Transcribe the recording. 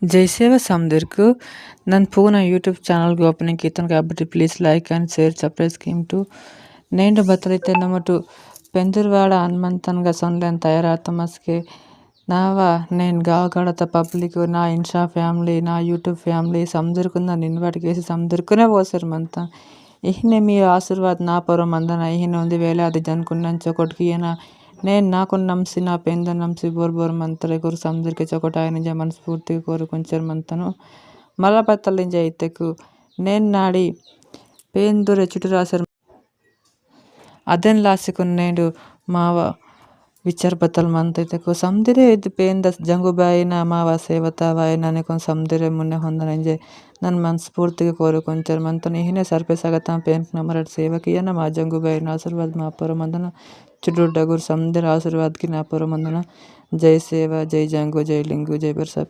ಜೈ ಸೇವ ಸಮದಿರ್ಕು ನನ್ನ ಪೂನ ಯೂಟ್ಯೂಬ್ ಚಾನಲ್‌ಗೆ ಓಪನಿಂಗ್ ಇತ್ತನ కాబట్టి please like and share subscribe scheme to నేను ಬತ್ತಲೈತೆ ನಮ್ಮಟು ಪೆಂದುರ್ವಾಡ ಹನುಮಂತನ್ಗ ಸೊನ್ಲೆನ್ ತಯಾರಾತಮಸ್ಕೆ ನಾವ నేను గావగడత పబ్లిక్ నా ఇన్‌స్టా ఫ్యామిలీ నా యూట్యూబ్ ఫ్యామిలీ ಸಮದಿರ್ಕುನ ನಿನ್ವಾಟಿಗೇಸಿ ಸಮದಿರ್ಕುనే పోసారు ಮಂತ ಇಹ್ನೆ మీ ఆశీర్వాద్ నా ಪೊರ ಮಂದನ ಇಹ್ನೆ ಒಂದು ವೇಲಾದಿ ಜನ್ಕುನ್ನನ್ ಚೊಕೊಟ್ಕಿಯನ నేను నాకున్న ನಂಸಿ నా ಪೆಂದ ನಂಸಿ ಬೋರ್ ಮಂತರೆ ಗುರು ಸಮದಿರ್ಕೆ ಚೊಕೊಟಾಯನಿಂಜ మనస్ఫూర్తిగా కోరుకొంచెరు మంతను మళ్ళా బత్తలింజ ఇత్తెకు నేను నాడి పేందుರೆ చుಟ್ಟು రాసరు ಅದೆನ್ ಲಾಸಿಕುನ್ నేడు ಮಾವ ವಿಚಾರ ಬತ್ತಲ್ ಮಂತೈತೆಕು ಸಮದಿರೆ ಇದು ಪೇಂದ ಜಂಗುಬಾಯಿನ ಮಾವ ಸೇವತಾವಾಯಿನ ನೆಕೊನ್ ಸಮದಿರೆ ಮುನ್ನೆ ಹೊಂದನೆಂಜೆ ನನ್ನ మనస్ఫూర్తిగా కోరుకొంచెరు మంతను ఇహ్నే ಸರ್ಪೇಸಾಗತ ಪೇಂಟ್ ನಮರಡ್ ಸೇವಕಿಯನ మా జంగుబాయిన ఆశీర్వాద్ మా ಪೊರ ಮಂದನ చుట్టూడ్డ గురు సమదిర ఆశీర్వాద్‌కి నా ಪೊರ ಮಂದನ జై సేవ జై జంగు జై లింగు జై బిర్సా